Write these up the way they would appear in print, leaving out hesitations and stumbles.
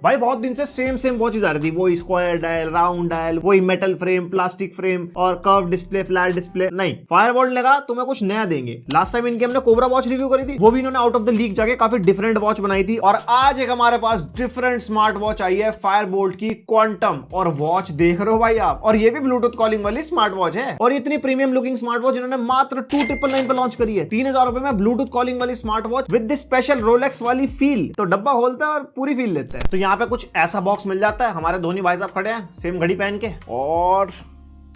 भाई बहुत दिन से सेम वॉचेज आ रही थी, वो स्क्वायर डायल, राउंड डायल, वही मेटल फ्रेम, प्लास्टिक फ्रेम और कर्व डिस्प्ले, फ्लैट डिस्प्ले। नहीं, फायरबोल्ट ने कहा तुम्हें कुछ नया देंगे। लास्ट टाइम इनकी हमने कोबरा वॉच रिव्यू करी थी, वो भी इन्होंने आउट ऑफ द लीग जाके काफी डिफरेंट वॉच बनाई थी। और आज एक हमारे पास डिफरेंट स्मार्ट वॉच आई है फायरबोल्ट की क्वांटम। और वॉच देख रहे हो भाई आप, और ये भी ब्लूटूथ कॉलिंग वाली स्मार्ट वॉच है। और इतनी प्रीमियम लुकिंग स्मार्ट वॉच इन्होंने मात्र 2999 पे लॉन्च करी है। 3000 रुपए में ब्लूटूथ कॉलिंग वाली smart watch with special Rolex वाली फील। तो डब्बा खोलता है और पूरी फील लेते हैं। तो यहाँ पे कुछ ऐसा बॉक्स मिल जाता है। हमारे धोनी भाई साहब खड़े हैं सेम घड़ी पहन के, और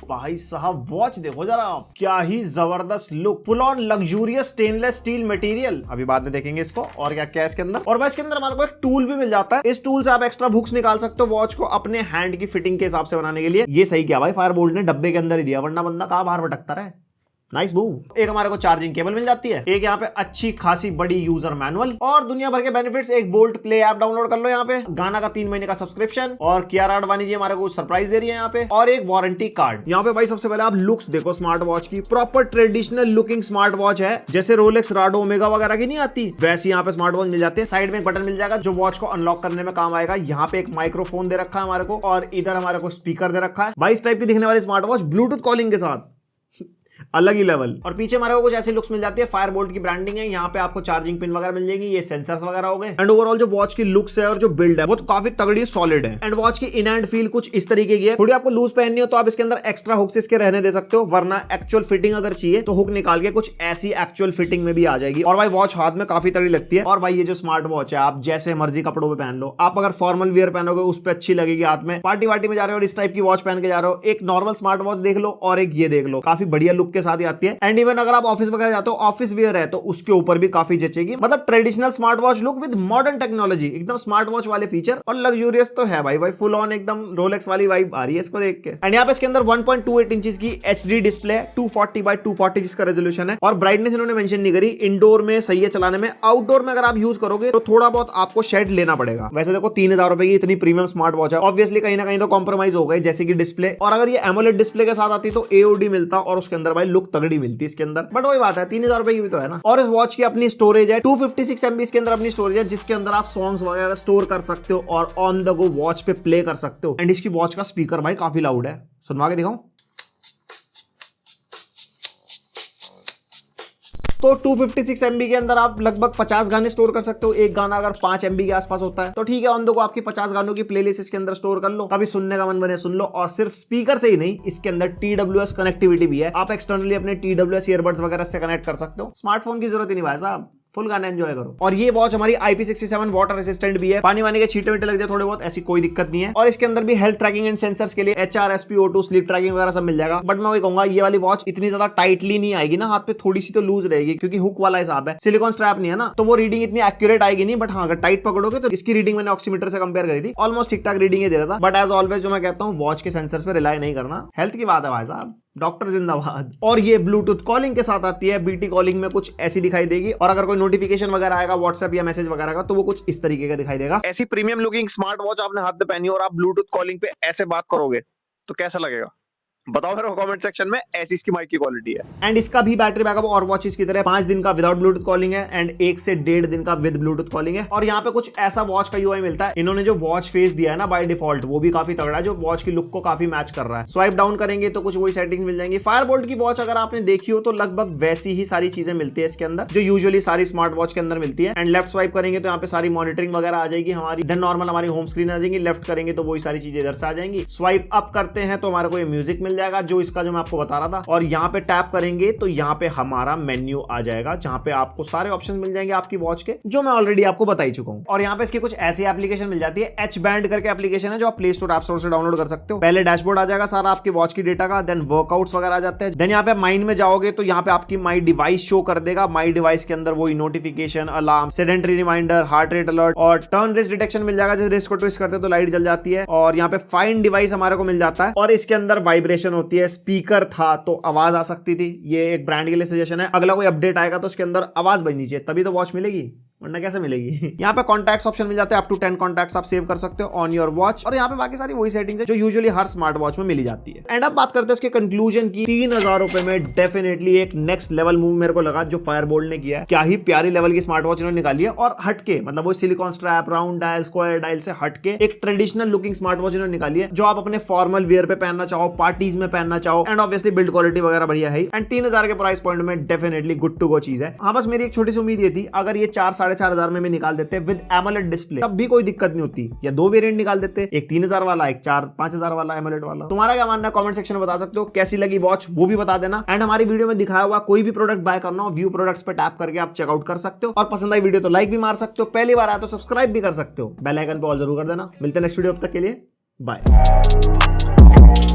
भाई साहब वॉच देखो जरा, क्या ही जबरदस्त look, full on luxurious stainless steel material. अभी बाद में देखेंगे इसको और क्या क्या है इसके अंदर। और भाई इसके अंदर हमारे को एक टूल भी मिल जाता है। इस टूल से आप एक्स्ट्रा हुक्स निकाल सकते हो वॉच को अपने हैंड की फिटिंग के हिसाब से बनाने के लिए। ये सही किया भाई फायरबोल्ट ने, डब्बे के अंदर ही दिया, वरना बंदा कहां बाहर भटकता रहे। Nice move. एक हमारे को चार्जिंग केबल मिल जाती है, एक यहाँ पे अच्छी खासी बड़ी यूजर मैनुअल और दुनिया भर के बेनिफिट्स। एक बोल्ट प्ले ऐप डाउनलोड कर लो यहाँ पे, गाना का 3 महीने का सब्सक्रिप्शन, और कियारा आडवाणी जी हमारे को सरप्राइज दे रही है यहाँ पे, और एक वारंटी कार्ड। यहाँ पे भाई सबसे पहले आप लुक्स देखो स्मार्ट वॉच की, proper traditional looking smart watch है, जैसे रोलेक्स, राडो, ओमेगा वगैरह की नहीं आती, वैसी यहाँ पे स्मार्ट वॉच मिल जाती है। साइड में एक बटन मिल जाएगा जो वॉच को अनलॉक करने में काम आएगा। यहाँ पे एक माइक्रोफोन दे रखा है हमारे को, और इधर हमारे को स्पीकर दे रखा है। भाई इस टाइप की दिखने वाली स्मार्ट वॉच ब्लूटूथ कॉलिंग के साथ अलग ही लेवल। और पीछे हमारे को कुछ ऐसी लुक्स मिल जाती है, फायरबोल्ट की ब्रांडिंग है। यहाँ पे आपको चार्जिंग पिन वगैरह मिल जाएंगी, ये सेंसर्स वगैरह हो गए। एंड ओवरऑल जो वॉच की लुक्स है और जो बिल्ड है वो तो काफी तगड़ी सॉलिड है। एंड वॉच की इन हैंड फील कुछ इस तरीके की है। थोड़ी आपको लूज पहननी हो तो आप इसके अंदर एक्स्ट्रा हुक्स इसके रहने दे सकते हो, वरना एक्चुअल फिटिंग अगर चाहिए तो हुक निकाल के कुछ ऐसी एक्चुअल फिटिंग में भी आ जाएगी। और भाई वॉच हाथ में काफी तगड़ी लगती है। और भाई ये जो स्मार्ट वॉच है आप जैसे मर्जी कपड़ों पे पहन लो, आप अगर फॉर्मल वियर पहनोगे उस पर अच्छी लगेगी हाथ में, पार्टी वार्टी में जा रहे हो और इस टाइप की वॉच पहन के जा रहे हो, एक नॉर्मल स्मार्ट वॉच देख लो और एक ये देख लो, काफी बढ़िया लुक के साथ ही आती है। एंड इवन अगर आप ऑफिस वगैरह जाते हो, ऑफिस वियर है, तो उसके ऊपर भी काफी जचेगी। मतलब traditional smart watch look with modern technology, एकदम स्मार्ट वॉच वाले फीचर, और लग्जूरियस तो है भाई, फुल ऑन एकदम रोलेक्स वाली वाइब आ रही है इसको देख के। एंड यहाँ पे इसके अंदर 1.28 इंचेस की एचडी डिस्प्ले, 240x240 जिसका रेजोल्यूशन है, और ब्राइटनेस इन्होंने मेंशन नहीं करी। इंडोर में सही है चलाने में, आउटडोर में अगर आप यूज करोगे तो थोड़ा बहुत आपको शेड लेना पड़ेगा। वैसे देखो 3000 रुपए की इतनी प्रीमियम स्मार्ट वॉच है, ऑब्वियसली कहीं ना कहीं तो कॉम्प्रोमाइज हो गई, जैसे कि डिस्प्ले। और अगर ये एमोलेड डिस्प्ले के साथ आती तो एओडी मिलता और उसके अंदर भाई लुक तगड़ी मिलती इसके अंदर। बट वही बात है 3000 रुपए की भी तो है ना। और इस वॉच की अपनी स्टोरेज है 256 MB के अंदर अपनी स्टोरेज है, जिसके अंदर आप सॉन्ग्स वगैरह स्टोर कर सकते हो और ऑन द गो वॉच पे प्ले कर सकते हो। एंड इसकी वॉच का स्पीकर भाई काफी लाउड है, सुनवा के दिखाऊं तो 256 MB के अंदर आप लगभग 50 गाने स्टोर कर सकते हो। एक गाना अगर 5 MB के आसपास होता है तो ठीक है, ऑन दो को आपकी 50 गानों की प्लेलिस्ट इसके अंदर स्टोर कर लो, कभी सुनने का मन बने सुन लो। और सिर्फ स्पीकर से ही नहीं, इसके अंदर TWS कनेक्टिविटी भी है, आप एक्सटर्नली अपने TWS ईयरबड्स वगैरह से कनेक्ट कर सकते हो। स्मार्टफोन की जरूरत ही नहीं भाई साहब, फुल गाना एंजॉय करो। और ये वॉच हमारी IP67 वाटर रेसिस्टेंट भी है, पानी वानी के छींटे वींटे लग जाए थोड़े बहुत, ऐसी कोई दिक्कत नहीं है। और इसके अंदर भी हेल्थ ट्रैकिंग एंड सेंसर्स के लिए HRSPO2 स्लीप ट्रैकिंग वगैरह सब मिल जाएगा। बट मैं वही कहूंगा ये वाली वॉच इतनी ज्यादा टाइटली नहीं आएगी ना, हाथ पे थोड़ी सी तो लूज रहेगी, क्योंकि हुक वाला हिसाब है, सिलिकॉन स्ट्रैप नहीं है ना, तो वो रीडिंग इतनी एक्यूरेट आएगी नहीं। बट हाँ अगर टाइट पकड़ोगे तो इसकी रीडिंग मैंने ऑक्सीमीटर से कंपेयर करी थी, ऑलमोस्ट ठीक ठाक रीडिंग दे रहा था। बट एज ऑलवेज जो मैं कहता हूँ वॉच के सेंसर्स पे रिलाई नहीं करना, हेल्थ की बात है भाई साहब, डॉक्टर जिंदाबाद। और ये ब्लूटूथ कॉलिंग के साथ आती है, बीटी कॉलिंग में कुछ ऐसी दिखाई देगी। और अगर कोई नोटिफिकेशन वगैरह आएगा व्हाट्सएप या मैसेज वगैरह का, तो वो कुछ इस तरीके का दिखाई देगा। ऐसी प्रीमियम लुकिंग स्मार्ट वॉच आपने हाथ में पहनी और आप ब्लूटूथ कॉलिंग पे ऐसे बात करोगे तो कैसा लगेगा, बताओ मेरे कमेंट सेक्शन में। ऐसी इसकी माइक की क्वालिटी है। एंड इसका भी बैटरी बैकअप और वॉचेस की तरह 5 दिन का विदाउट ब्लूटूथ कॉलिंग है, एंड 1 से 1.5 दिन का विद ब्लूटूथ कॉलिंग है। और यहाँ पे कुछ ऐसा वॉच का यूआई मिलता है, इन्होंने जो वॉच फेस दिया है ना बाय डिफॉल्ट, वो भी काफी तगड़ा है, जो वॉच की लुक को काफी मैच कर रहा है। स्वाइप डाउन करेंगे तो कुछ वही सेटिंग मिल जाएंगी। फायरबोल्ट की वॉच अगर आपने देखी हो तो लगभग वैसी ही सारी चीजें मिलती है इसके अंदर, जो यूजुअली सारी स्मार्ट वॉच के अंदर मिलती है। एंड लेफ्ट स्वाइप करेंगे तो यहाँ पे सारी मॉनिटरिंग वगैरह आ जाएगी हमारी, देन नॉर्मल हमारी होम स्क्रीन आ जाएगी। लेफ्ट करेंगे तो वही सारी चीजें इधर से आ जाएंगी। स्वाइप अप करते हैं तो हमारे को ये म्यूजिक मिल जाएगा, जो इसका मैं आपको बता रहा था। और यहाँ पे टैप करेंगे तो यहाँ पे हमारा मेन्यू आ जाएगा, जहाँ पे आपको सारे ऑप्शन मिल जाएंगे आपकी वॉच के, जो मैं ऑलरेडी आपको बता ही चुका हूँ। और यहाँ पे इसकी कुछ ऐसी एप्लीकेशन मिल जाती है, एच बैंड करके एप्लीकेशन है, जो आप प्ले स्टोर ऐप स्टोर से डाउनलोड कर सकते हो। पहले डैशबोर्ड आ जाएगा सारा आपकी वॉच की डेटा का, देन वर्कआउट्स वगैरह आ जाते हैं। देन यहाँ पे माइंड में जाओगे तो यहाँ पे आपकी माई डिवाइस शो कर देगा। माई डिवाइस के अंदर वही notification, alarm, sedentary reminder, heart rate alert और टर्न रिस्ट डिटेक्शन मिल जाएगा। जैसे रिस्ट को ट्विस्ट करते तो लाइट जल जाती है। और यहाँ पे फाइंड डिवाइस हमारे को मिल जाता है, और इसके अंदर वाइब्रेशन होती है। स्पीकर था तो आवाज आ सकती थी, ये एक ब्रांड के लिए सजेशन है। अगला कोई अपडेट आएगा तो उसके अंदर आवाज बजनी चाहिए, तभी तो वॉच मिलेगी, वरना कैसे मिलेगी। यहाँ पे कॉन्टैक्ट्स ऑप्शन मिल जाते हैं, अप टू 10 कॉन्टैक्ट्स आप सेव कर सकते हो ऑन योर वॉच। और यहाँ पे बाकी सारी वही सेटिंग्स है जो यूजुअली हर स्मार्ट वॉच में मिली जाती है। एंड अब बात करते हैं इसके कंक्लूजन की। 3000 रुपए में डेफिनेटली एक नेक्स्ट लेवल मूव मेरे को लगा जो फायरबोल्ट ने किया है। क्या ही प्यारी लेवल की स्मार्ट वॉच इन्होंने निकाली है, और हटके मतलब वो silicone strap, round dial, square dial से हटके एक ट्रेडिशनल लुकिंग स्मार्ट वॉच इन्होंने निकाली है जो आप अपने फॉर्मल वियर पे पहनना चाहो, पार्टीज में पहनना चाहो। एंड ऑब्वियसली बिल्ड क्वालिटी वगैरह बढ़िया है। एंड 3000 के प्राइस पॉइंट में डेफिनेटली गुड टू गो चीज है। हाँ, बस मेरी एक छोटी सी उम्मीद ये थी अगर ये 4-4.5 में भी निकाल देते विद एमोलेड डिस्प्ले तब भी कोई दिक्कत नहीं होती, या 2 वेरिएंट निकाल देते, एक 3000 वाला, एक 4-5 वाला एमोलेड वाला। तुम्हारा क्या मानना है कमेंट सेक्शन में बता सकते हो। कैसी लगी वॉच वो भी बता देना। एंड हमारी वीडियो में दिखाया हुआ कोई भी प्रोडक्ट बाय करना हो, व्यू प्रोडक्ट्स पे टैप करके आप चेकआउट कर सकते हो। और पसंद आई वीडियो तो लाइक भी मार सकते हो, पहली बार आया तो सब्सक्राइब भी कर सकते हो, बेल आइकन पे ऑल जरूर कर देना। मिलते हैं नेक्स्ट वीडियो, अब तक के लिए बाय।